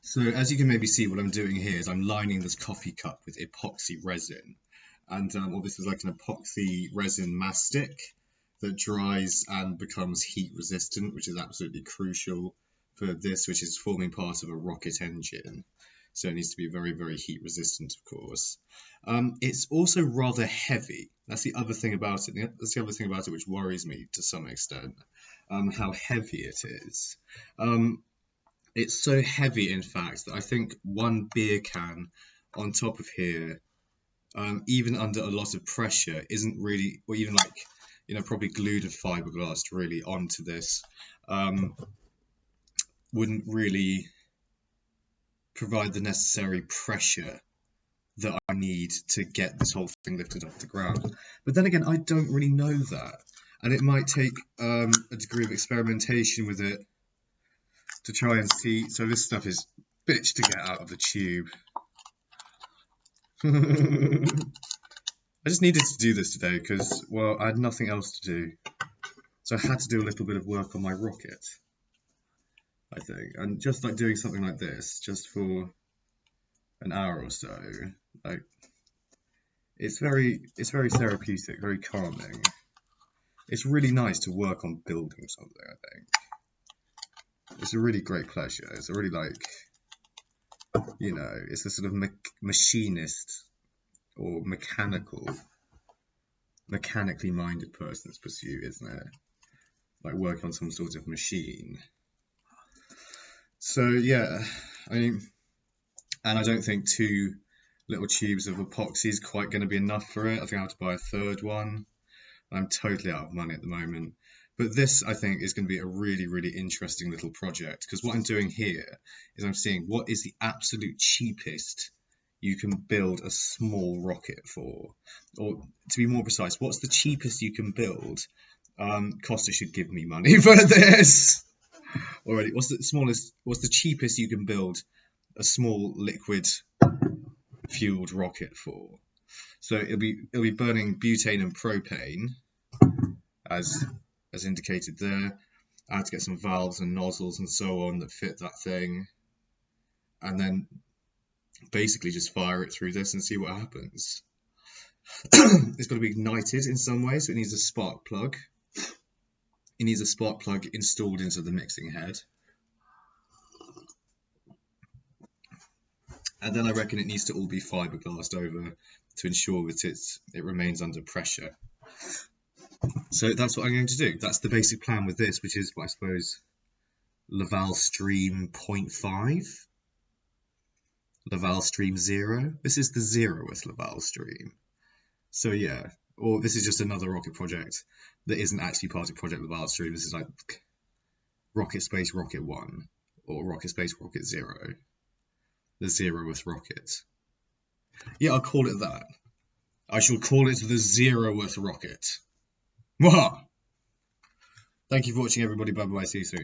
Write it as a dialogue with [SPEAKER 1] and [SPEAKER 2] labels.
[SPEAKER 1] So as you can maybe see, what I'm doing here is I'm lining this coffee cup with epoxy resin. And well, this is like an epoxy resin mastic that dries and becomes heat resistant, which is absolutely crucial for this, which is forming part of a rocket engine. So it needs to be very, very heat resistant, of course. It's also rather heavy. That's the other thing about it. That's the other thing about it which worries me to some extent, how heavy it is. It's so heavy, in fact, that I think one beer can on top of here, even under a lot of pressure, isn't really, or even like, probably glued with fiberglass really onto this, wouldn't really provide the necessary pressure that I need to get this whole thing lifted off the ground. But then again, I don't really know that. And it might take a degree of experimentation with it to try and see. So this stuff is bitch to get out of the tube. I just needed to do this today because, well, I had nothing else to do. So I had to do a little bit of work on my rocket, I think. And just like doing something like this, just for an hour or so, like, it's very therapeutic, very calming. It's really nice to work on building something, I think. It's a really great pleasure. It's a really it's a sort of machinist or mechanically minded person's pursuit, isn't it? Like work on some sort of machine. So yeah, I mean, and I don't think 2 little tubes of epoxy is quite going to be enough for it. I think I have to buy a third one. I'm totally out of money at the moment. But this, I think, is going to be a really, really interesting little project, because what I'm doing here is I'm seeing what is the absolute cheapest you can build a small rocket for. Or to be more precise, what's the cheapest you can build? Costa should give me money for this already. What's the cheapest you can build a small liquid fueled rocket for? So it'll be burning butane and propane as indicated there. I had to get some valves and nozzles and so on that fit that thing, and then basically just fire it through this and see what happens. It's got to be ignited in some way, so it needs a spark plug. It needs a spark plug installed into the mixing head. And then I reckon it needs to all be fiberglassed over to ensure that it remains under pressure. So that's what I'm going to do. That's the basic plan with this, which is, I suppose, Laval Stream 0.5. Laval Stream 0. This is the 0th Laval Stream. So yeah, or this is just another rocket project that isn't actually part of Project Laval Stream. This is like Rocket Space Rocket 1 or Rocket Space Rocket 0. The 0th rocket. Yeah, I'll call it that. I shall call it the 0th rocket. Mwah! Thank you for watching, everybody. Bye-bye. See you soon.